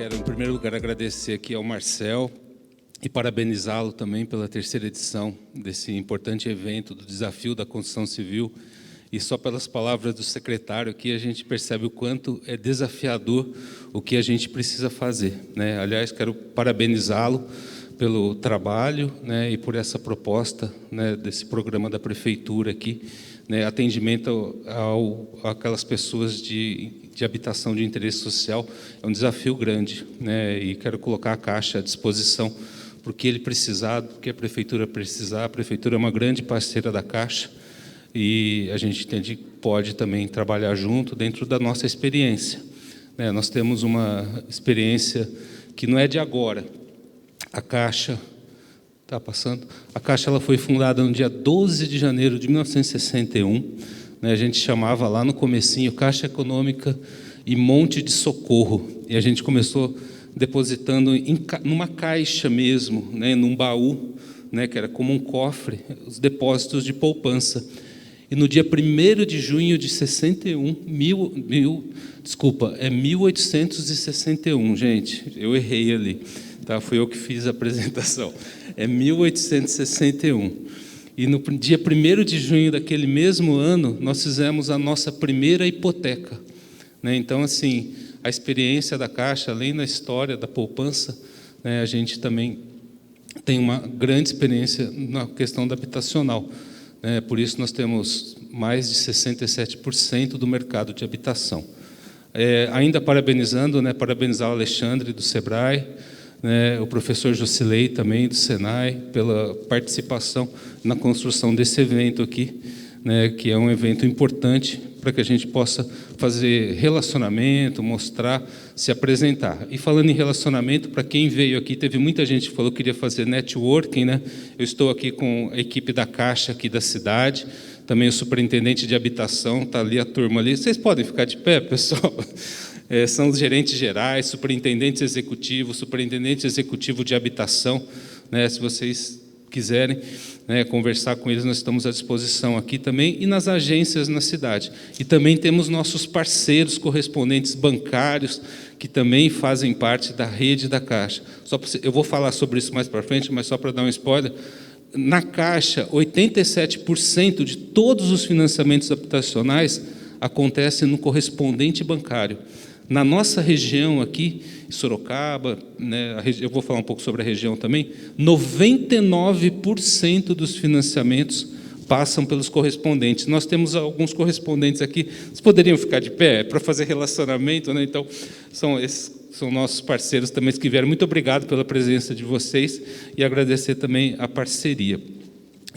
quero, em primeiro lugar, agradecer aqui ao Marcel e parabenizá-lo também pela terceira edição desse importante evento do Desafio da Construção Civil. E só pelas palavras do secretário aqui, a gente percebe o quanto é desafiador o que a gente precisa fazer, né? Aliás, quero parabenizá-lo pelo trabalho, né, e por essa proposta, né, desse programa da Prefeitura aqui, né, atendimento àquelas pessoas de habitação de interesse social. É um desafio grande, né, e quero colocar a Caixa à disposição para o que ele precisar, do que a Prefeitura precisar. A Prefeitura é uma grande parceira da Caixa e a gente entende que pode também trabalhar junto dentro da nossa experiência, né? Nós temos uma experiência que não é de agora. A Caixa, está passando? A Caixa ela foi fundada no dia 12 de janeiro de 1961. Né? A gente chamava lá no comecinho Caixa Econômica e Monte de Socorro. E a gente começou depositando numa caixa mesmo, né? Num baú, né? Que era como um cofre, os depósitos de poupança. E no dia 1º de junho de 61, 1861, gente, eu errei ali. Tá, fui eu que fiz a apresentação. É 1861. E no dia 1º de junho daquele mesmo ano, nós fizemos a nossa primeira hipoteca, né? Então, assim, a experiência da Caixa, além da história da poupança, né, a gente também tem uma grande experiência na questão da habitacional, né? Por isso, nós temos mais de 67% do mercado de habitação. Ainda parabenizando, né, parabenizar o Alexandre, do Sebrae, né, o professor Jocilei também do Senai pela participação na construção desse evento aqui, né, que é um evento importante para que a gente possa fazer relacionamento, mostrar, se apresentar. E falando em relacionamento, para quem veio aqui, teve muita gente que falou que queria fazer networking, né? Eu estou aqui com a equipe da Caixa aqui da cidade, também o superintendente de habitação, está ali a turma ali. Vocês podem ficar de pé, pessoal? São os gerentes gerais, superintendente executivo de habitação, né? Se vocês quiserem, né, conversar com eles, nós estamos à disposição aqui também, e nas agências na cidade. E também temos nossos parceiros correspondentes bancários, que também fazem parte da rede da Caixa. Eu vou falar sobre isso mais para frente, mas só para dar um spoiler, na Caixa, 87% de todos os financiamentos habitacionais acontecem no correspondente bancário. Na nossa região aqui, Sorocaba, né, eu vou falar um pouco sobre a região também, 99% dos financiamentos passam pelos correspondentes. Nós temos alguns correspondentes aqui, vocês poderiam ficar de pé para fazer relacionamento, né? Então, são nossos parceiros também que vieram. Muito obrigado pela presença de vocês e agradecer também a parceria.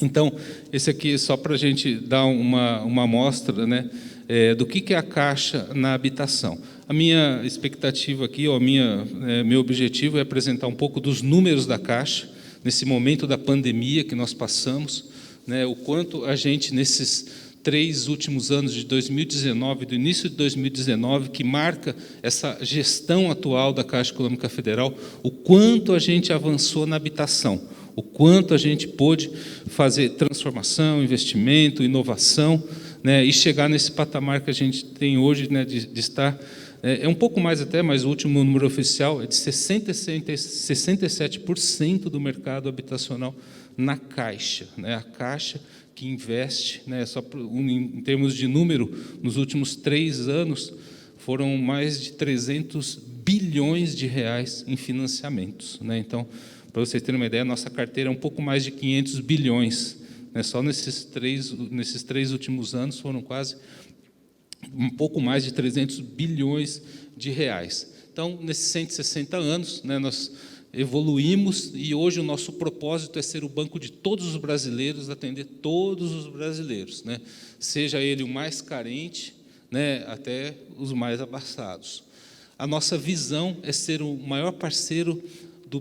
Então, esse aqui é só para a gente dar uma amostra, né, do que é a Caixa na habitação. A minha expectativa aqui, ou meu objetivo é apresentar um pouco dos números da Caixa, nesse momento da pandemia que nós passamos, né, o quanto a gente, nesses 3 últimos anos de 2019, do início de 2019, que marca essa gestão atual da Caixa Econômica Federal, o quanto a gente avançou na habitação, o quanto a gente pôde fazer transformação, investimento, inovação, né, e chegar nesse patamar que a gente tem hoje, né, de estar... É um pouco mais até, mas o último número oficial é de 67% do mercado habitacional na Caixa, né? A Caixa que investe, né, em termos de número, nos últimos 3 anos, foram mais de 300 bilhões de reais em financiamentos, né? Então, para vocês terem uma ideia, a nossa carteira é um pouco mais de 500 bilhões. Né? Só nesses três últimos anos foram quase um pouco mais de 300 bilhões de reais. Então, nesses 160 anos, né, nós evoluímos e hoje o nosso propósito é ser o banco de todos os brasileiros, atender todos os brasileiros, né, seja ele o mais carente, né, até os mais abastados. A nossa visão é ser o maior parceiro dos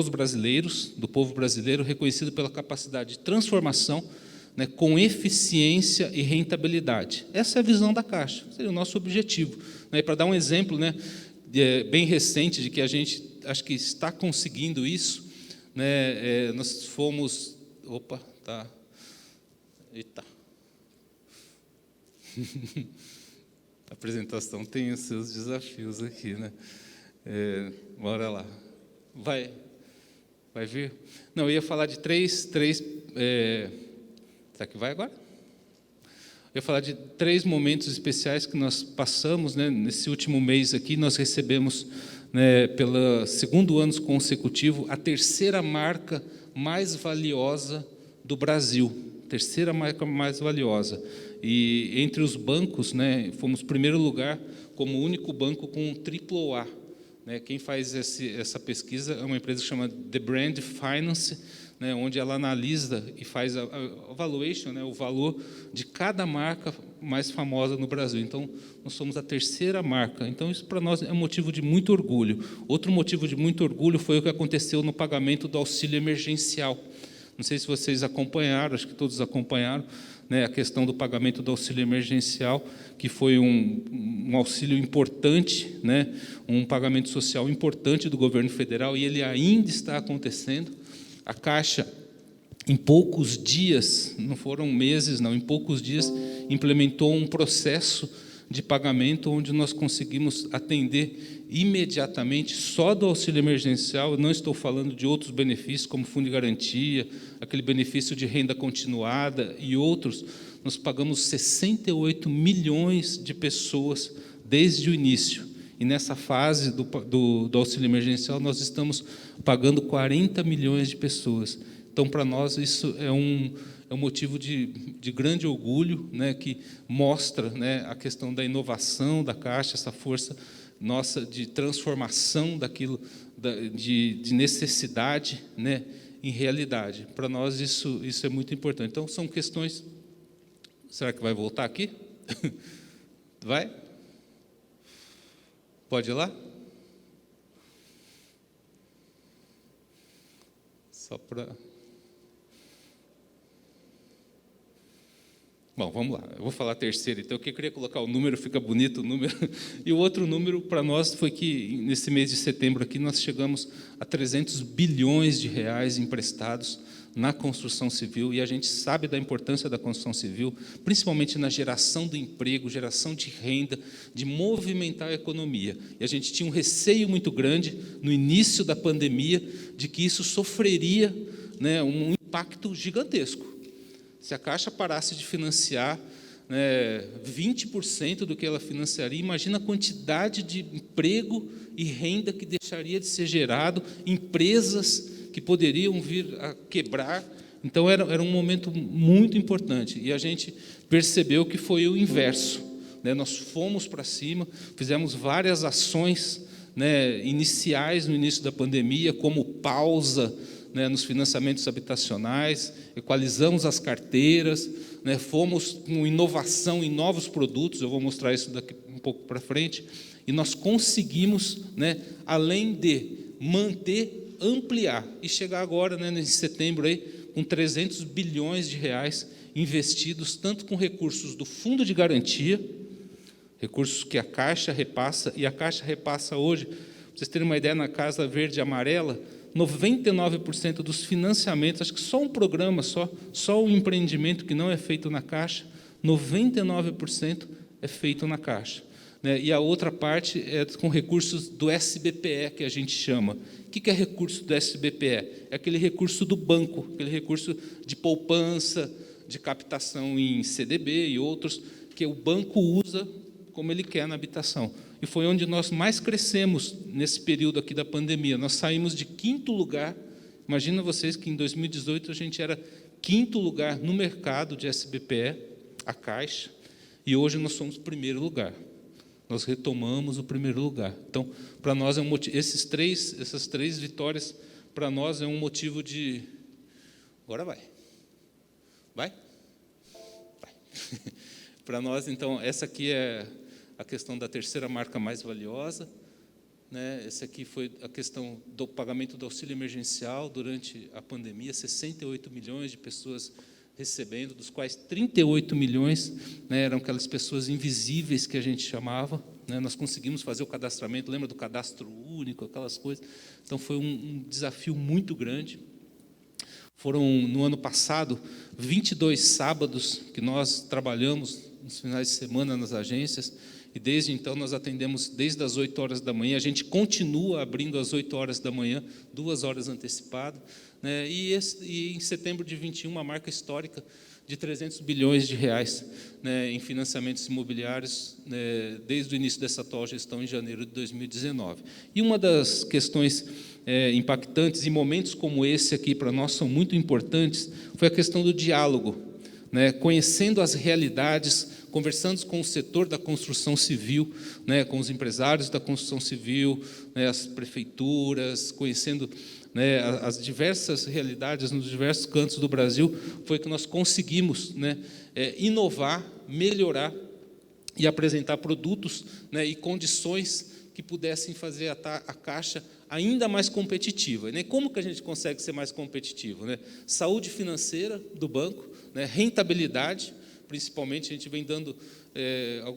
brasileiros, do povo brasileiro, reconhecido pela capacidade de transformação, né, com eficiência e rentabilidade. Essa é a visão da Caixa, seria o nosso objetivo. Né, para dar um exemplo, né, bem recente de que a gente acho que está conseguindo isso, né, nós fomos... Opa, tá... Eita... A apresentação tem os seus desafios aqui, né? Bora lá. Vai vir? Não, eu ia falar de três. Será que vai agora? Eu ia falar de 3 momentos especiais que nós passamos, né? Nesse último mês aqui, nós recebemos, né, pelo 2º ano consecutivo, a 3ª marca mais valiosa do Brasil. 3ª marca mais valiosa. E entre os bancos, né, fomos primeiro lugar como único banco com AAA. Né? Quem faz essa pesquisa é uma empresa que chama The Brand Finance, né, onde ela analisa e faz a valuation, né, o valor de cada marca mais famosa no Brasil. Então, nós somos a 3ª marca. Então, isso para nós é um motivo de muito orgulho. Outro motivo de muito orgulho foi o que aconteceu no pagamento do auxílio emergencial. Não sei se vocês acompanharam, acho que todos acompanharam, né, a questão do pagamento do auxílio emergencial, que foi um auxílio importante, né, um pagamento social importante do governo federal, e ele ainda está acontecendo. A Caixa, em poucos dias, não foram meses, não, em poucos dias, implementou um processo de pagamento onde nós conseguimos atender imediatamente só do auxílio emergencial. Eu não estou falando de outros benefícios, como fundo de garantia, aquele benefício de renda continuada e outros. Nós pagamos 68 milhões de pessoas desde o início. E nessa fase do auxílio emergencial, nós estamos pagando 40 milhões de pessoas. Então, para nós, isso é um motivo de grande orgulho, né, que mostra, né, a questão da inovação da Caixa, essa força nossa de transformação daquilo, de necessidade, né, em realidade. Para nós, isso é muito importante. Então, são questões... Será que vai voltar aqui? Vai? Pode ir lá? Só para... Bom, vamos lá. Eu vou falar a terceira, então, eu queria colocar o número, fica bonito o número. E o outro número para nós foi que, nesse mês de setembro aqui, nós chegamos a 300 bilhões de reais emprestados na construção civil, e a gente sabe da importância da construção civil, principalmente na geração do emprego, geração de renda, de movimentar a economia. E a gente tinha um receio muito grande, no início da pandemia, de que isso sofreria, né, um impacto gigantesco. Se a Caixa parasse de financiar, né, 20% do que ela financiaria, imagina a quantidade de emprego e renda que deixaria de ser gerado, empresas que poderiam vir a quebrar. Então, era um momento muito importante. E a gente percebeu que foi o inverso. Né? Nós fomos para cima, fizemos várias ações, né, iniciais no início da pandemia, como pausa, né, nos financiamentos habitacionais, equalizamos as carteiras, né, fomos com inovação em novos produtos, eu vou mostrar isso daqui um pouco para frente, e nós conseguimos, né, além de manter, ampliar, e chegar agora, né, em setembro, aí, com 300 bilhões de reais investidos, tanto com recursos do Fundo de Garantia, recursos que a Caixa repassa, e a Caixa repassa hoje, para vocês terem uma ideia, na Casa Verde e Amarela, 99% dos financiamentos, acho que só um programa, só um empreendimento que não é feito na Caixa, 99% é feito na Caixa. Né? E a outra parte é com recursos do SBPE, que a gente chama. O que é recurso do SBPE? É aquele recurso do banco, aquele recurso de poupança, de captação em CDB e outros, que o banco usa como ele quer na habitação. E foi onde nós mais crescemos nesse período aqui da pandemia. Nós saímos de 5º lugar. Imagina vocês que em 2018 a gente era 5º lugar no mercado de SBPE, a Caixa, e hoje nós somos 1º lugar. Nós retomamos o 1º lugar. Então, para nós, essas três vitórias, para nós, é um motivo de... Agora vai. Vai? Vai. Para nós, então, essa aqui é a questão da 3ª marca mais valiosa, né? Essa aqui foi a questão do pagamento do auxílio emergencial durante a pandemia, 68 milhões de pessoas recebendo, dos quais 38 milhões, né, eram aquelas pessoas invisíveis que a gente chamava, né? Nós conseguimos fazer o cadastramento, lembra do cadastro único, aquelas coisas. Então, foi um desafio muito grande. Foram, no ano passado, 22 sábados que nós trabalhamos nos finais de semana nas agências, E desde então nós atendemos desde as 8 horas da manhã, a gente continua abrindo às 8 horas da manhã, 2 horas antecipado, né? E em setembro de 21, uma marca histórica de 300 bilhões de reais, né, em financiamentos imobiliários, né, desde o início dessa atual gestão, em janeiro de 2019. E uma das questões impactantes, e momentos como esse aqui para nós são muito importantes, foi a questão do diálogo, né, conhecendo as realidades, conversando com o setor da construção civil, né, com os empresários da construção civil, né, as prefeituras, conhecendo, né, as diversas realidades nos diversos cantos do Brasil, foi que nós conseguimos, né, inovar, melhorar e apresentar produtos, né, e condições que pudessem fazer a Caixa ainda mais competitiva. Né? Como que a gente consegue ser mais competitivo? Né? Saúde financeira do banco, né, rentabilidade, principalmente a gente vem dando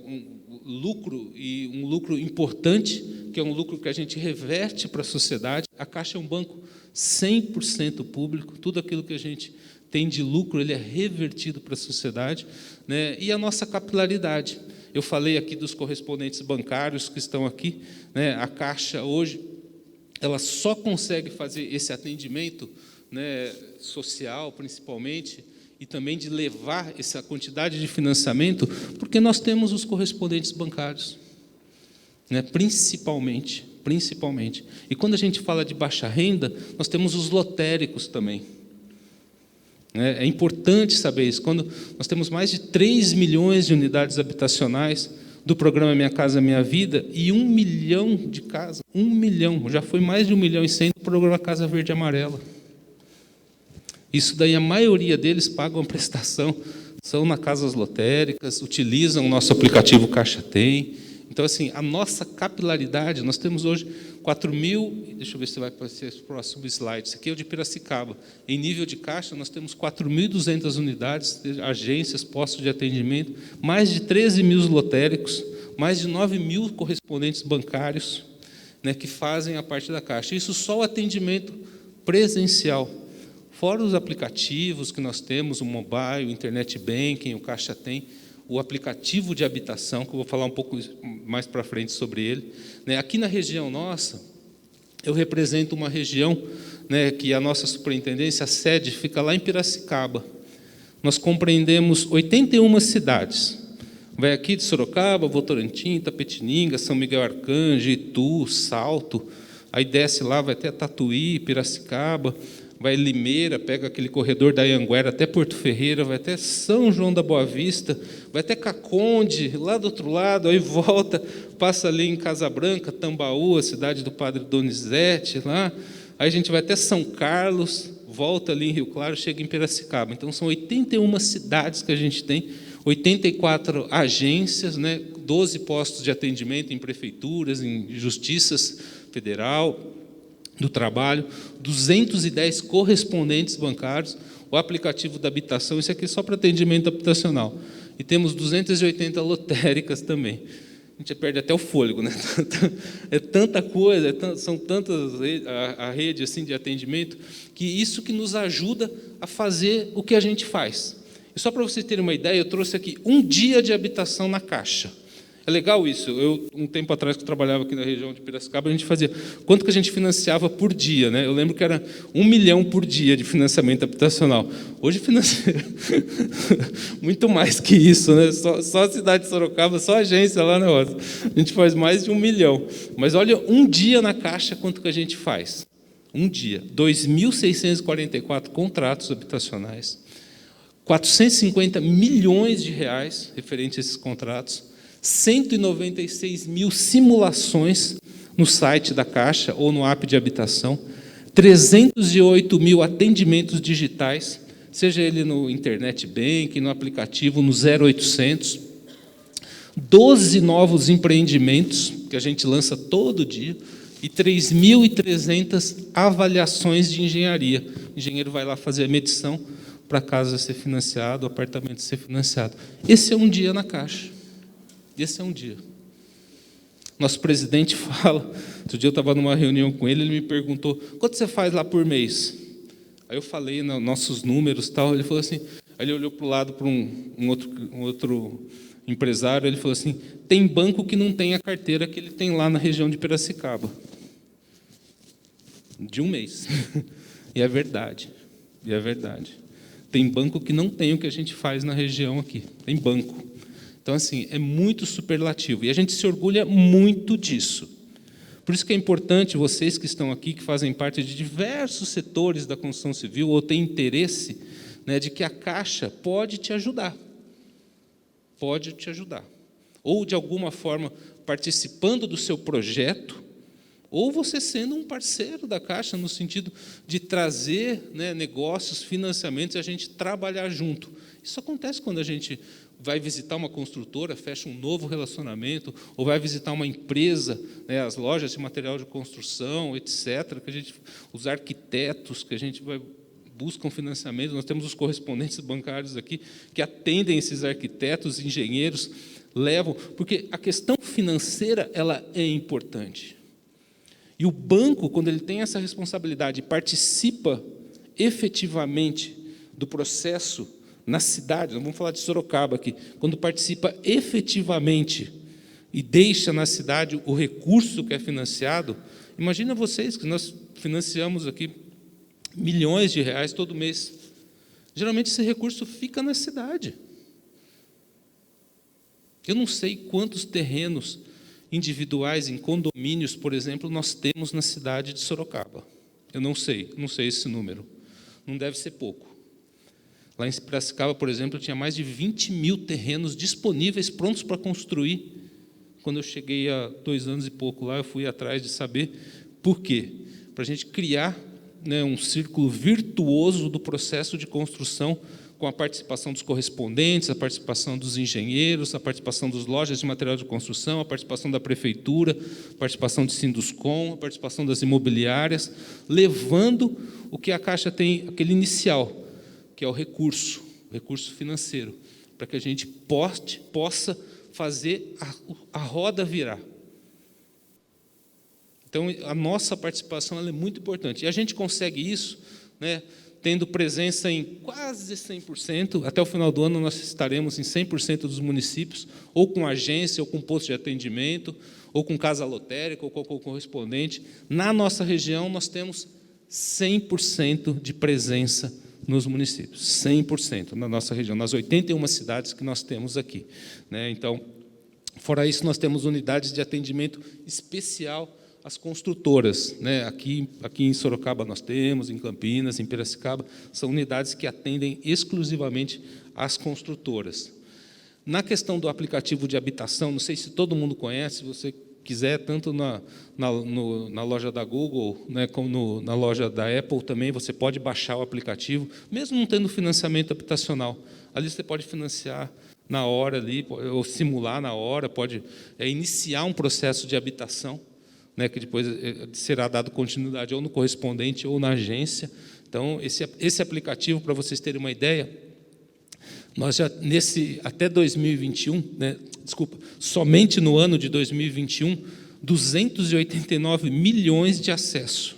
um lucro, e um lucro importante, que é um lucro que a gente reverte para a sociedade. A Caixa é um banco 100% público, tudo aquilo que a gente tem de lucro, ele é revertido para a sociedade, né? E a nossa capilaridade. Eu falei aqui dos correspondentes bancários que estão aqui, né? A Caixa hoje, ela só consegue fazer esse atendimento, né, social, principalmente, e também de levar essa quantidade de financiamento, porque nós temos os correspondentes bancários, né, principalmente. E quando a gente fala de baixa renda, nós temos os lotéricos também. É importante saber isso. Quando nós temos mais de 3 milhões de unidades habitacionais do programa Minha Casa Minha Vida, e 1 milhão de casas, 1 milhão, já foi mais de 1 milhão e 100 do programa Casa Verde e Amarela. Isso daí, a maioria deles pagam a prestação, são nas casas lotéricas, utilizam o nosso aplicativo Caixa Tem. Então, assim, a nossa capilaridade, nós temos hoje 4.000, deixa eu ver se vai aparecer o próximo slide, isso aqui é o de Piracicaba. Em nível de Caixa, nós temos 4.200 unidades, agências, postos de atendimento, mais de 13 mil lotéricos, mais de 9 mil correspondentes bancários, né, que fazem a parte da Caixa. Isso só o atendimento presencial. Fora os aplicativos que nós temos, o mobile, o internet banking, o Caixa Tem, o aplicativo de habitação, que eu vou falar um pouco mais para frente sobre ele. Né, aqui na região nossa, eu represento uma região, né, que a nossa superintendência, a sede, fica lá em Piracicaba. Nós compreendemos 81 cidades. Vai aqui de Sorocaba, Votorantim, Tapetininga, São Miguel Arcanjo, Itu, Salto, aí desce lá, vai até Tatuí, Piracicaba, vai Limeira, pega aquele corredor da Anhanguera até Porto Ferreira, vai até São João da Boa Vista, vai até Caconde, lá do outro lado, aí volta, passa ali em Casa Branca, Tambaú, a cidade do Padre Donizete, lá, aí a gente vai até São Carlos, volta ali em Rio Claro, chega em Piracicaba. Então, são 81 cidades que a gente tem, 84 agências, né, 12 postos de atendimento em prefeituras, em justiças federal, do trabalho, 210 correspondentes bancários, o aplicativo da habitação, isso aqui é só para atendimento habitacional. E temos 280 lotéricas também. A gente perde até o fôlego, né? É tanta coisa, são tantas, a rede assim, de atendimento, que isso que nos ajuda a fazer o que a gente faz. E só para vocês terem uma ideia, eu trouxe aqui um dia de habitação na Caixa. É legal isso. Um tempo atrás, que eu trabalhava aqui na região de Piracicaba, a gente fazia quanto que a gente financiava por dia, né? Eu lembro que era 1 milhão por dia de financiamento habitacional. Hoje financia muito mais que isso, né? Só a cidade de Sorocaba, só a agência lá, né? A gente faz mais de 1 milhão. Mas olha, um dia na Caixa, quanto que a gente faz? Um dia, 2.644 contratos habitacionais, 450 milhões de reais referentes a esses contratos, 196 mil simulações no site da Caixa ou no app de habitação, 308 mil atendimentos digitais, seja ele no internet banking, no aplicativo, no 0800, 12 novos empreendimentos que a gente lança todo dia e 3.300 avaliações de engenharia. O engenheiro vai lá fazer a medição para a casa ser financiado, o apartamento ser financiado. Esse é um dia na Caixa. Esse é um dia. Nosso presidente fala, outro dia eu estava numa reunião com ele, ele me perguntou, quanto você faz lá por mês? Aí eu falei nossos números e tal, ele falou assim, aí ele olhou para o lado para um outro empresário, ele falou assim, tem banco que não tem a carteira que ele tem lá na região de Piracicaba. De um mês. E é verdade. E é verdade. Tem banco que não tem o que a gente faz na região aqui. Tem banco. Então, assim, é muito superlativo. E a gente se orgulha muito disso. Por isso que é importante vocês que estão aqui, que fazem parte de diversos setores da construção civil, ou têm interesse, né, de que a Caixa pode te ajudar. Pode te ajudar. Ou, de alguma forma, participando do seu projeto, ou você sendo um parceiro da Caixa, no sentido de trazer, né, negócios, financiamentos, e a gente trabalhar junto. Isso acontece quando a gente vai visitar uma construtora, fecha um novo relacionamento, ou vai visitar uma empresa, né, as lojas de material de construção, etc., que a gente, os arquitetos, que a gente busca um financiamento, nós temos os correspondentes bancários aqui, que atendem esses arquitetos, engenheiros, levam, porque a questão financeira ela é importante. E o banco, quando ele tem essa responsabilidade e participa efetivamente do processo na cidade, nós vamos falar de Sorocaba aqui, quando participa efetivamente e deixa na cidade o recurso que é financiado, imagina vocês que nós financiamos aqui milhões de reais todo mês. Geralmente esse recurso fica na cidade. Eu não sei quantos terrenos individuais em condomínios, por exemplo, nós temos na cidade de Sorocaba. Eu não sei esse número. Não deve ser pouco. Lá em Piracicaba, por exemplo, tinha mais de 20 mil terrenos disponíveis, prontos para construir. Quando eu cheguei há 2 anos e pouco lá, eu fui atrás de saber por quê. Para a gente criar, né, um círculo virtuoso do processo de construção, com a participação dos correspondentes, a participação dos engenheiros, a participação das lojas de material de construção, a participação da prefeitura, a participação de Sinduscom, a participação das imobiliárias, levando o que a Caixa tem, aquele inicial, que é o recurso financeiro, para que a gente possa fazer a roda virar. Então, a nossa participação ela é muito importante. E a gente consegue isso, né, tendo presença em quase 100%. Até o final do ano, nós estaremos em 100% dos municípios, ou com agência, ou com posto de atendimento, ou com casa lotérica, ou com correspondente. Na nossa região, nós temos 100% de presença nos municípios, 100% na nossa região, nas 81 cidades que nós temos aqui, né? Então, fora isso, nós temos unidades de atendimento especial às construtoras, né? Aqui em Sorocaba nós temos, em Campinas, em Piracicaba, são unidades que atendem exclusivamente às construtoras. Na questão do aplicativo de habitação, não sei se todo mundo conhece, se você quiser, tanto na loja da Google, né, como na loja da Apple também, você pode baixar o aplicativo, mesmo não tendo financiamento habitacional. Ali você pode financiar na hora, ali, ou simular na hora, pode iniciar um processo de habitação, né, que depois será dado continuidade ou no correspondente ou na agência. Então, esse aplicativo, para vocês terem uma ideia, nós já, até 2021, né, somente no ano de 2021, 289 milhões de acesso.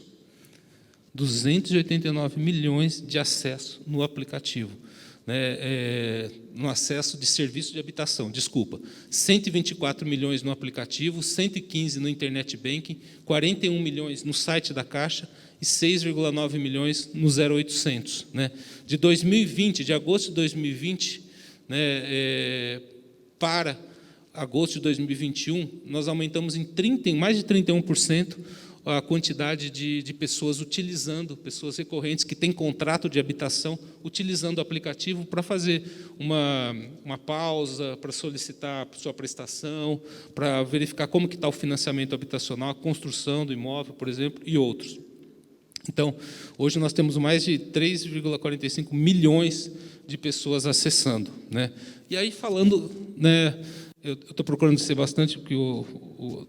289 milhões de acesso no aplicativo. Né, no acesso de serviço de habitação, 124 milhões no aplicativo, 115 no Internet Banking, 41 milhões no site da Caixa e 6,9 milhões no 0800. Né? De 2020, de agosto de 2020, né, para agosto de 2021, nós aumentamos em mais de 31% a quantidade de pessoas utilizando, pessoas recorrentes que têm contrato de habitação, utilizando o aplicativo para fazer uma pausa, para solicitar sua prestação, para verificar como que está o financiamento habitacional, a construção do imóvel, por exemplo, e outros. Então, hoje nós temos mais de 3,45 milhões de pessoas acessando. Né? E aí, falando, né, eu estou procurando ser bastante, porque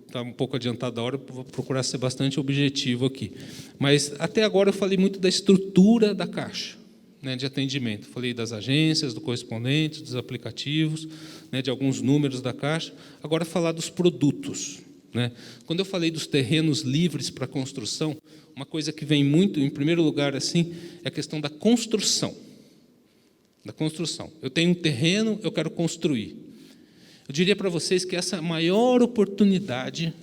está um pouco adiantado a hora, vou procurar ser bastante objetivo aqui. Mas, até agora, eu falei muito da estrutura da Caixa, né, de atendimento. Falei das agências, do correspondente, dos aplicativos, né, de alguns números da Caixa. Agora, falar dos produtos. Né? Quando eu falei dos terrenos livres para construção, uma coisa que vem muito, em primeiro lugar, assim, é a questão da construção. Da construção. Eu tenho um terreno, eu quero construir. Eu diria para vocês que essa é a maior oportunidade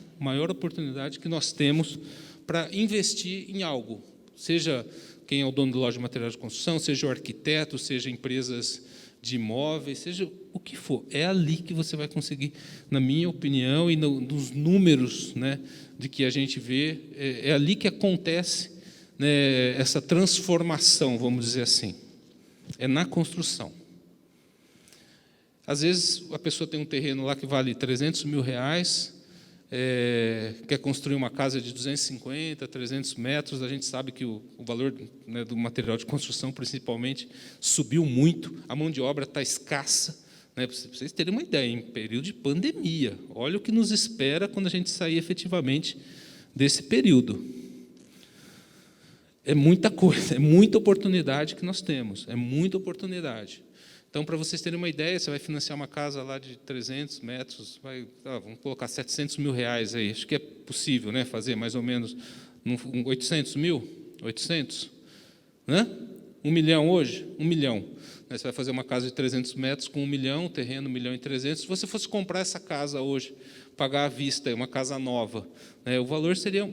que nós temos para investir em algo, seja quem é o dono de loja de material de construção, seja o arquiteto, seja empresas de imóveis, seja o que for. É ali que você vai conseguir, na minha opinião, e nos números, né, de que a gente vê, é ali que acontece, né, essa transformação, vamos dizer assim. É na construção. Às vezes, a pessoa tem um terreno lá que vale R$300 mil, quer construir uma casa de 250, 300 metros, a gente sabe que o valor, né, do material de construção, principalmente, subiu muito, a mão de obra está escassa, né, para vocês terem uma ideia, em período de pandemia, olha o que nos espera quando a gente sair efetivamente desse período. É muita coisa, é muita oportunidade que nós temos, é muita oportunidade. Então, para vocês terem uma ideia, você vai financiar uma casa lá de 300 metros, vamos colocar R$700 mil aí, acho que é possível, né, fazer mais ou menos 800 mil, 800, né? 1 milhão hoje, 1 milhão. Você vai fazer uma casa de 300 metros com 1 milhão, terreno 1 milhão e 300. Se você fosse comprar essa casa hoje, pagar à vista, uma casa nova, né, o valor seria,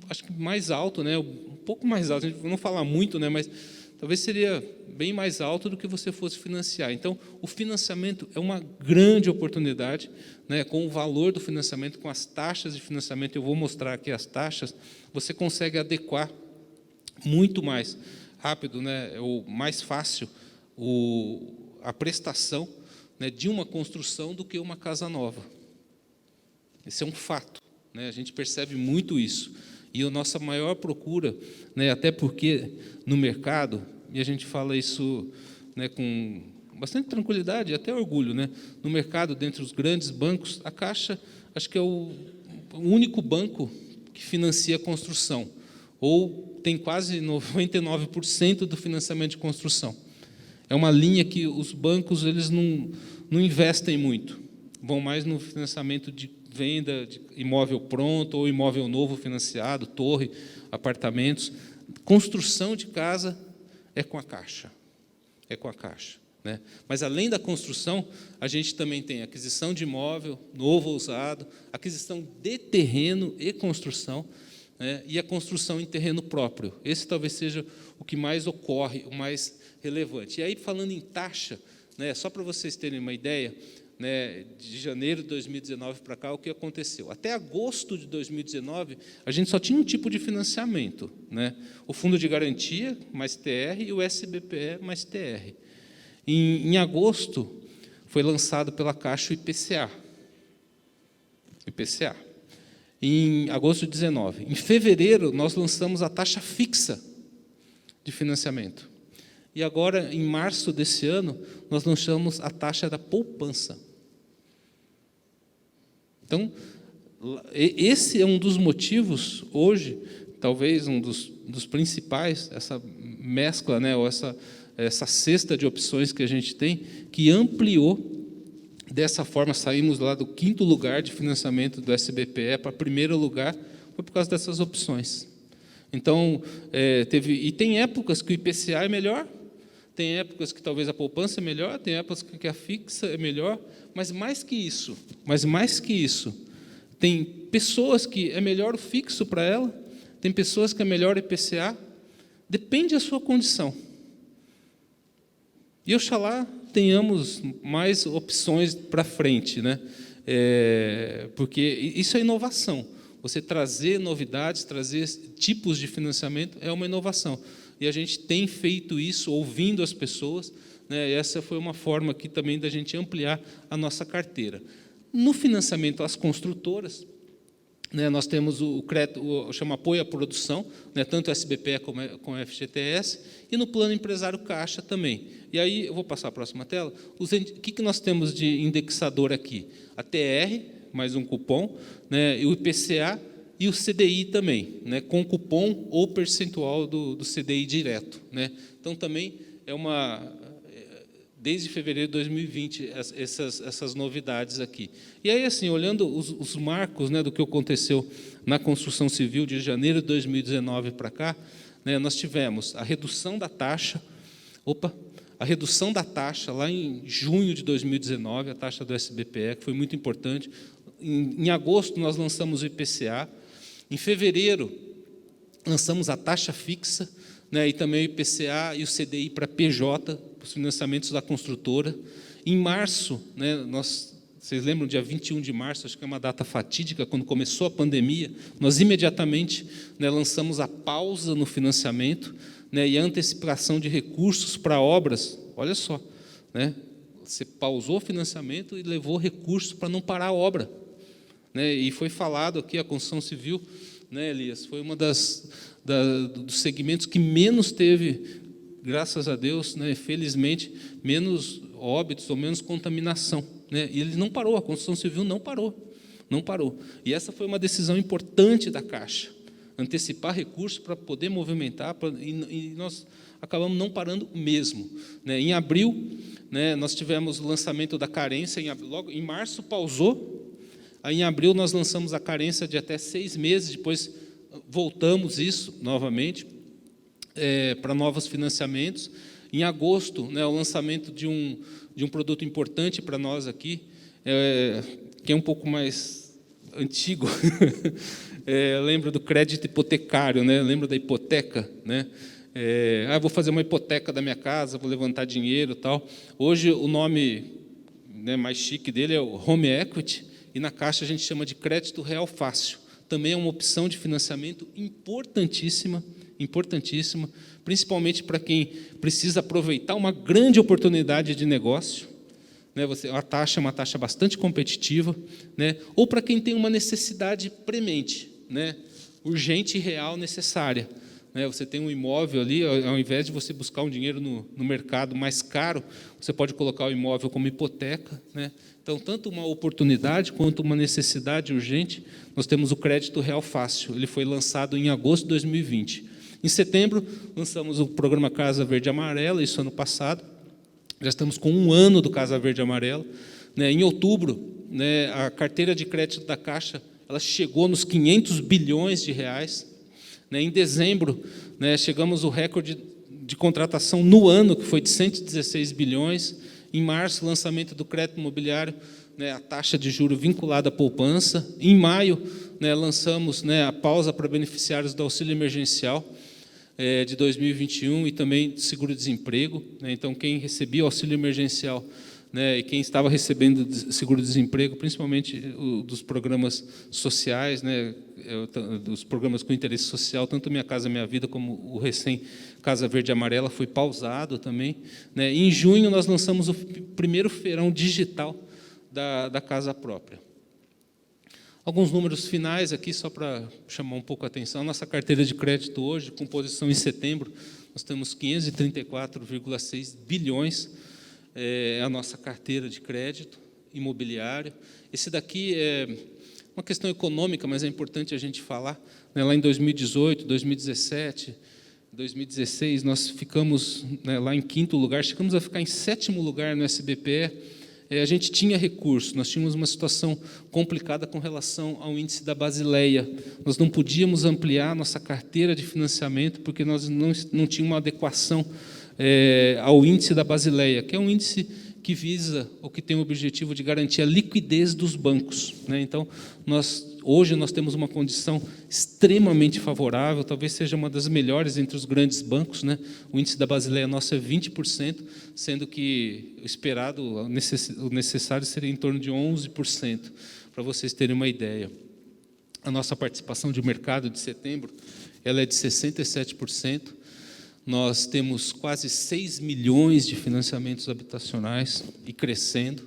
acho que mais alto, né, um pouco mais alto, a gente não fala muito, né, mas talvez seria bem mais alto do que você fosse financiar. Então, o financiamento é uma grande oportunidade, né, com o valor do financiamento, com as taxas de financiamento, eu vou mostrar aqui as taxas, você consegue adequar muito mais rápido, né, ou mais fácil a prestação, né, de uma construção do que uma casa nova. Esse é um fato, né, a gente percebe muito isso. E a nossa maior procura, né, até porque no mercado, e a gente fala isso, né, com bastante tranquilidade, até orgulho, né, no mercado, dentre os grandes bancos, a Caixa, acho que é o único banco que financia a construção, ou tem quase 99% do financiamento de construção. É uma linha que os bancos eles não investem muito, vão mais no financiamento de venda de imóvel pronto ou imóvel novo financiado, torre, apartamentos. Construção de casa é com a Caixa. É com a Caixa, né? Mas, além da construção, a gente também tem aquisição de imóvel, novo ou usado, aquisição de terreno e construção, né? E a construção em terreno próprio. Esse talvez seja o que mais ocorre, o mais relevante. E aí, falando em taxa, né, só para vocês terem uma ideia, né, de janeiro de 2019 para cá, o que aconteceu? Até agosto de 2019, a gente só tinha um tipo de financiamento, né? O Fundo de Garantia, mais TR, e o SBPE, mais TR. Em agosto, foi lançado pela Caixa o IPCA. Em agosto de 2019. Em fevereiro, nós lançamos a taxa fixa de financiamento. E agora, em março desse ano, nós lançamos a taxa da poupança. Então, esse é um dos motivos, hoje, talvez um dos principais, essa mescla, né, ou essa cesta de opções que a gente tem, que ampliou, dessa forma, saímos lá do 5º lugar de financiamento do SBPE para 1º lugar, foi por causa dessas opções. Então, tem épocas que o IPCA é melhor, tem épocas que talvez a poupança é melhor, tem épocas que a fixa é melhor, mas mais que isso, tem pessoas que é melhor o fixo para ela, tem pessoas que é melhor o IPCA, depende da sua condição. E oxalá tenhamos mais opções para frente, né? Porque isso é inovação. Você trazer novidades, trazer tipos de financiamento é uma inovação. E a gente tem feito isso ouvindo as pessoas, né? Essa foi uma forma aqui também da gente ampliar a nossa carteira. No financiamento às construtoras, né, nós temos o crédito, chama apoio à produção, né, tanto o SBPE como o FGTS, e no plano empresário Caixa também. E aí, eu vou passar a próxima tela, o que nós temos de indexador aqui? A TR, mais um cupom, né, e o IPCA e o CDI também, né, com cupom ou percentual do CDI direto, né. Então, também é desde fevereiro de 2020, essas novidades aqui. E aí, assim, olhando os marcos, né, do que aconteceu na construção civil de janeiro de 2019 para cá, né, nós tivemos a redução da taxa, a redução da taxa lá em junho de 2019, a taxa do SBPE, que foi muito importante. Em agosto, nós lançamos o IPCA. Em fevereiro, lançamos a taxa fixa, né, e também o IPCA e o CDI para PJ, os financiamentos da construtora. Em março, né, vocês lembram, dia 21 de março, acho que é uma data fatídica, quando começou a pandemia, nós imediatamente, né, lançamos a pausa no financiamento, né, e a antecipação de recursos para obras. Olha só, né, você pausou o financiamento e levou recursos para não parar a obra. Né, e foi falado aqui, a construção civil, né, Elias, foi uma dos segmentos que menos teve, graças a Deus, né, felizmente, menos óbitos ou menos contaminação. Né, e ele não parou, a construção civil não parou. E essa foi uma decisão importante da Caixa, antecipar recursos para poder movimentar, e nós acabamos não parando mesmo. Né, em abril, né, nós tivemos o lançamento da carência, logo em março pausou. Aí, em abril, nós lançamos a carência de até 6 meses, depois voltamos isso novamente para novos financiamentos. Em agosto, né, o lançamento de um produto importante para nós aqui, que é um pouco mais antigo. Lembro do crédito hipotecário, né, lembro da hipoteca. Né, vou fazer uma hipoteca da minha casa, vou levantar dinheiro e tal. Hoje, o nome, né, mais chique dele é o Home Equity, e na Caixa a gente chama de crédito real fácil. Também é uma opção de financiamento importantíssima, principalmente para quem precisa aproveitar uma grande oportunidade de negócio. Né, a taxa é uma taxa bastante competitiva, né, ou para quem tem uma necessidade premente, né, urgente e real necessária. Né, você tem um imóvel ali, ao invés de você buscar um dinheiro no mercado mais caro, você pode colocar o imóvel como hipoteca. Né? Então, tanto uma oportunidade quanto uma necessidade urgente, nós temos o crédito real fácil. Ele foi lançado em agosto de 2020. Em setembro, lançamos o programa Casa Verde e Amarela, isso ano passado. Já estamos com 1 ano do Casa Verde e Amarela. Né? Em outubro, né, a carteira de crédito da Caixa ela chegou nos 500 bilhões de reais. Em dezembro, né, chegamos ao recorde de contratação no ano, que foi de 116 bilhões. Em março, lançamento do crédito imobiliário, né, a taxa de juros vinculada à poupança. Em maio, né, lançamos, né, a pausa para beneficiários do auxílio emergencial de 2021 e também do seguro-desemprego. Né, então, quem recebia o auxílio emergencial, né, e quem estava recebendo seguro-desemprego, principalmente dos programas sociais, né, dos programas com interesse social, tanto Minha Casa Minha Vida como o recém-Casa Verde e Amarela, foi pausado também. Né, e em junho, nós lançamos o primeiro feirão digital da casa própria. Alguns números finais aqui, só para chamar um pouco a atenção. Nossa carteira de crédito hoje, composição em setembro, nós temos 534,6 bilhões, a nossa carteira de crédito imobiliário. Esse daqui é uma questão econômica, mas é importante a gente falar. Né, lá em 2018, 2017, 2016, nós ficamos, né, lá em 5º lugar, chegamos a ficar em 7º lugar no SBPE. A gente tinha recursos, nós tínhamos uma situação complicada com relação ao índice da Basileia. Nós não podíamos ampliar nossa carteira de financiamento porque nós não tínhamos uma adequação ao índice da Basileia, que é um índice que visa, ou que tem o objetivo de garantir a liquidez dos bancos. Né? Então, hoje nós temos uma condição extremamente favorável, talvez seja uma das melhores entre os grandes bancos. Né? O índice da Basileia nosso é 20%, sendo que o esperado, o necessário seria em torno de 11%, para vocês terem uma ideia. A nossa participação de mercado de setembro ela é de 67%. Nós temos quase 6 milhões de financiamentos habitacionais e crescendo.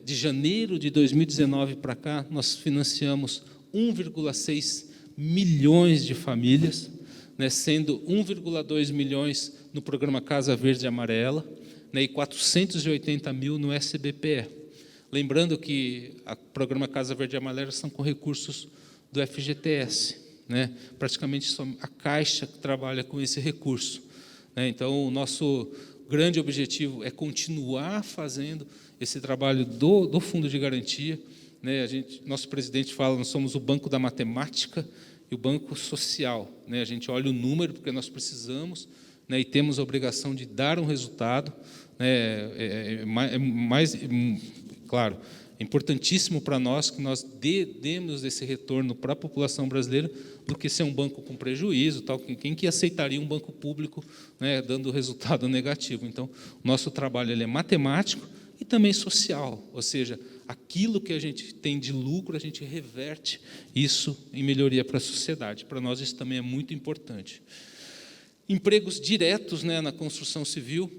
De janeiro de 2019 para cá, nós financiamos 1,6 milhões de famílias, né, sendo 1,2 milhões no programa Casa Verde e Amarela, né, e 480 mil no SBPE. Lembrando que o programa Casa Verde e Amarela são com recursos do FGTS. Né, praticamente só a Caixa que trabalha com esse recurso. Né, então, o nosso grande objetivo é continuar fazendo esse trabalho do Fundo de Garantia. Né, nosso presidente fala, nós somos o banco da matemática e o banco social. Né, a gente olha o número, porque nós precisamos né, e temos a obrigação de dar um resultado, né, claro, é importantíssimo para nós que nós demos esse retorno para a população brasileira do que ser um banco com prejuízo, tal. Quem que aceitaria um banco público, né, dando resultado negativo? Então, o nosso trabalho ele é matemático e também social, ou seja, aquilo que a gente tem de lucro, a gente reverte isso em melhoria para a sociedade. Para nós isso também é muito importante. Empregos diretos, né, na construção civil,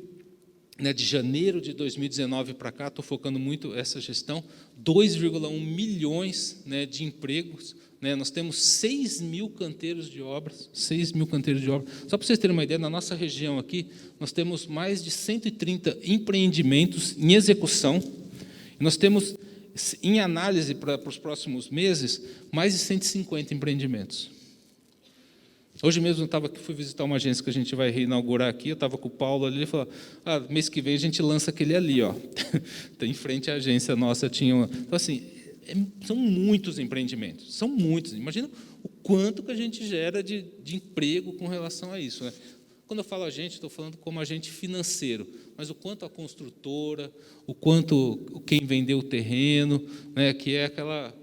né, de janeiro de 2019 para cá, estou focando muito essa gestão, 2,1 milhões, né, de empregos, né, nós temos 6 mil canteiros de obras, 6 mil canteiros de obras. Só para vocês terem uma ideia, na nossa região aqui, nós temos mais de 130 empreendimentos em execução, e nós temos, em análise para os próximos meses, mais de 150 empreendimentos. Hoje mesmo eu estava aqui, fui visitar uma agência que a gente vai reinaugurar aqui, eu estava com o Paulo ali, ele falou, mês que vem a gente lança aquele ali, ó. Então, em frente à agência nossa tinha uma... Então, assim, são muitos empreendimentos, são muitos. Imagina o quanto que a gente gera de emprego com relação a isso, né? Quando eu falo a gente, estou falando como agente financeiro, mas o quanto a construtora, o quanto quem vendeu o terreno, né, que é aquela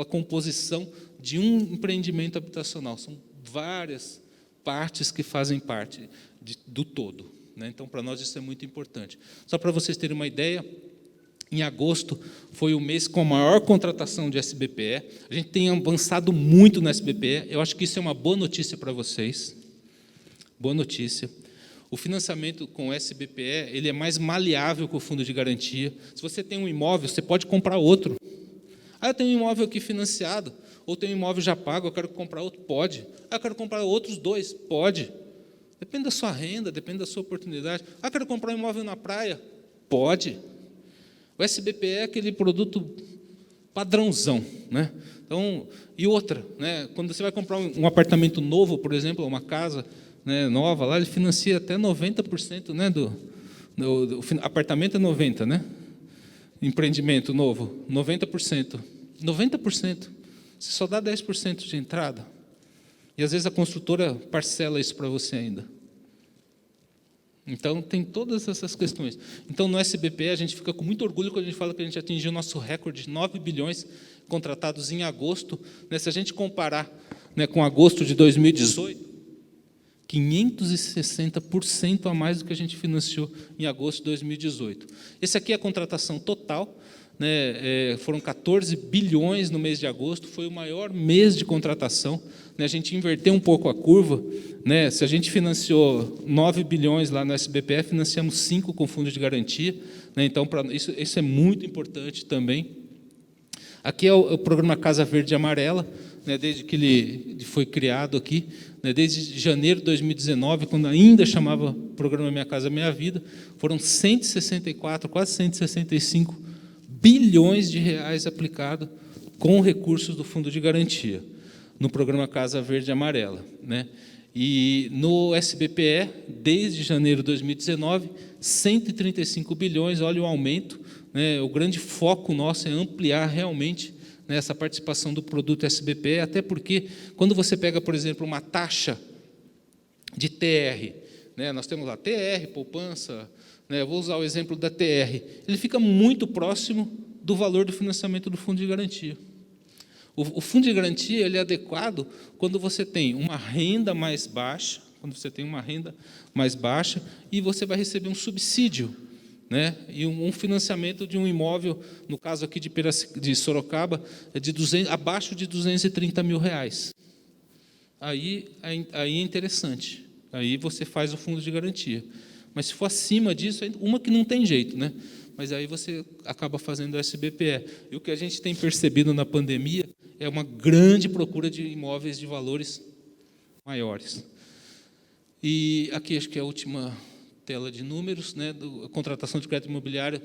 composição de um empreendimento habitacional. São várias partes que fazem parte do todo, né? Então, para nós, isso é muito importante. Só para vocês terem uma ideia, em agosto foi o mês com a maior contratação de SBPE. A gente tem avançado muito no SBPE. Eu acho que isso é uma boa notícia para vocês. Boa notícia. O financiamento com o SBPE ele é mais maleável que o fundo de garantia. Se você tem um imóvel, você pode comprar outro. Eu tenho um imóvel aqui financiado, ou tenho um imóvel já pago, eu quero comprar outro, pode. Eu quero comprar outros 2, pode. Depende da sua renda, depende da sua oportunidade. Eu quero comprar um imóvel na praia, pode. O SBPE é aquele produto padrãozão, né? Então, e outra, né? Quando você vai comprar um apartamento novo, por exemplo, uma casa, né, nova, lá ele financia até 90%, né, do apartamento é 90%, né? Empreendimento novo, 90%. 90%. Você só dá 10% de entrada. E, às vezes, a construtora parcela isso para você ainda. Então, tem todas essas questões. Então, no SBPE, a gente fica com muito orgulho quando a gente fala que a gente atingiu o nosso recorde de 9 bilhões contratados em agosto. Né, se a gente comparar, né, com agosto de 2018, 560% a mais do que a gente financiou em agosto de 2018. Esse aqui é a contratação total, né, foram 14 bilhões no mês de agosto, foi o maior mês de contratação. Né, a gente inverteu um pouco a curva, né, se a gente financiou 9 bilhões lá no SBPE, financiamos 5 com fundo de garantia. Né, então, isso é muito importante também. Aqui é o programa Casa Verde e Amarela, né, desde que ele foi criado aqui, né, desde janeiro de 2019, quando ainda chamava Programa Minha Casa Minha Vida, foram 164, quase 165 bilhões de reais aplicados com recursos do Fundo de Garantia, no programa Casa Verde e Amarela. Né? E no SBPE, desde janeiro de 2019, 135 bilhões, olha o aumento. Né? O grande foco nosso é ampliar realmente essa participação do produto SBPE, até porque, quando você pega, por exemplo, uma taxa de TR, né, nós temos lá TR, poupança, né, vou usar o exemplo da TR, ele fica muito próximo do valor do financiamento do fundo de garantia. O fundo de garantia ele é adequado quando você tem uma renda mais baixa, e você vai receber um subsídio, né, e um financiamento de um imóvel, no caso aqui de Sorocaba, abaixo de R$230 mil. Aí é interessante. Aí você faz o fundo de garantia. Mas se for acima disso, uma que não tem jeito, né? Mas aí você acaba fazendo o SBPE. E o que a gente tem percebido na pandemia é uma grande procura de imóveis de valores maiores. E aqui acho que é a última tela de números, né, a contratação de crédito imobiliário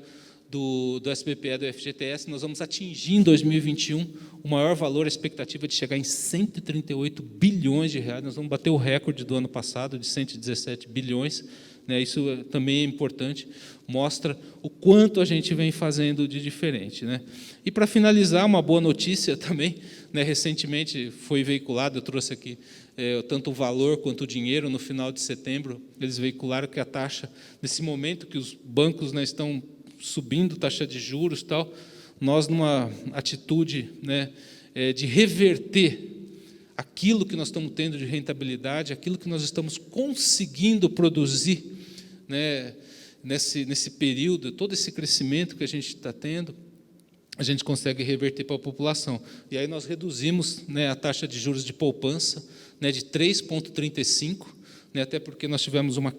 do SBPE e do FGTS, nós vamos atingir em 2021 o maior valor, a expectativa de chegar em 138 bilhões de reais, nós vamos bater o recorde do ano passado, de 117 bilhões, né? Isso também é importante, mostra o quanto a gente vem fazendo de diferente, né? E para finalizar, uma boa notícia também, né? Recentemente foi veiculado, eu trouxe aqui tanto o valor quanto o dinheiro, no final de setembro, eles veicularam que a taxa, nesse momento que os bancos, né, estão subindo taxa de juros e tal, nós, numa atitude, né, de reverter aquilo que nós estamos tendo de rentabilidade, aquilo que nós estamos conseguindo produzir, né, nesse período, todo esse crescimento que a gente está tendo, a gente consegue reverter para a população. E aí nós reduzimos, né, a taxa de juros de poupança, né, de 3,35%, né, até porque nós tivemos uma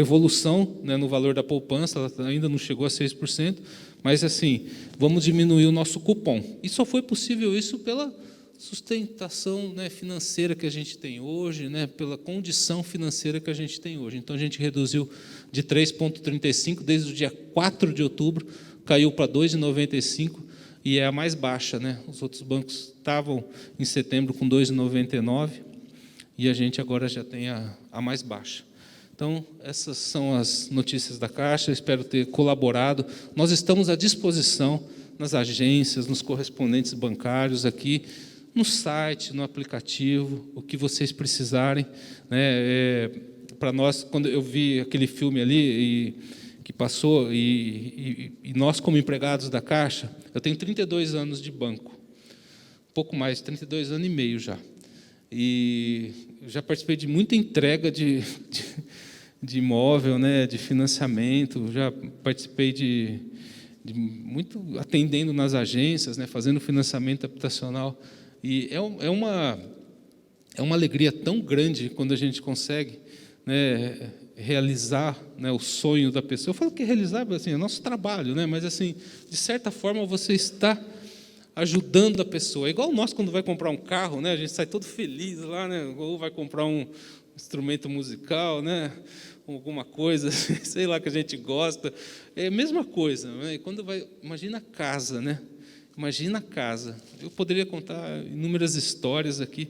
evolução, né, no valor da poupança, ela ainda não chegou a 6%, mas assim, vamos diminuir o nosso cupom. E só foi possível isso pela sustentação, né, financeira que a gente tem hoje, né, pela condição financeira que a gente tem hoje. Então, a gente reduziu de 3,35 desde o dia 4 de outubro, caiu para 2,95 e é a mais baixa, né? Os outros bancos estavam em setembro com 2,99 e a gente agora já tem a mais baixa. Então, essas são as notícias da Caixa, espero ter colaborado. Nós estamos à disposição nas agências, nos correspondentes bancários aqui, no site, no aplicativo, o que vocês precisarem, né? Para nós, quando eu vi aquele filme ali que passou, e nós, como empregados da Caixa, eu tenho 32 anos de banco, pouco mais, 32 anos e meio já. E já participei de muita entrega de imóvel, né, de financiamento, já participei de muito atendendo nas agências, né, fazendo financiamento habitacional. E é uma alegria tão grande quando a gente consegue, né, realizar, né, o sonho da pessoa. Eu falo que realizar assim, é nosso trabalho, né, mas assim, de certa forma você está ajudando a pessoa. É igual nós quando vai comprar um carro, né, a gente sai todo feliz lá, né, ou vai comprar um instrumento musical, né, alguma coisa, sei lá, que a gente gosta. É a mesma coisa, né? E quando imagina a casa, né? Imagina a casa. Eu poderia contar inúmeras histórias aqui,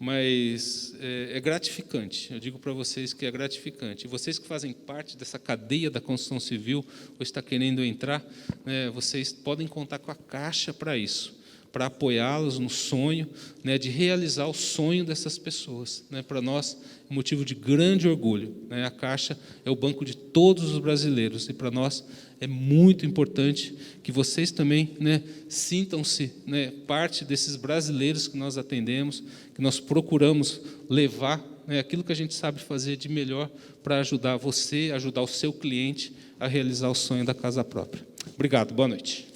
mas é gratificante. Eu digo para vocês que é gratificante. E vocês que fazem parte dessa cadeia da construção civil, ou está querendo entrar, né, vocês podem contar com a Caixa para isso, para apoiá-los no sonho, né, de realizar o sonho dessas pessoas. Né, para nós, é motivo de grande orgulho. Né, a Caixa é o banco de todos os brasileiros, e para nós é muito importante que vocês também, né, sintam-se, né, parte desses brasileiros que nós atendemos, que nós procuramos levar, né, aquilo que a gente sabe fazer de melhor para ajudar você, ajudar o seu cliente a realizar o sonho da casa própria. Obrigado, boa noite.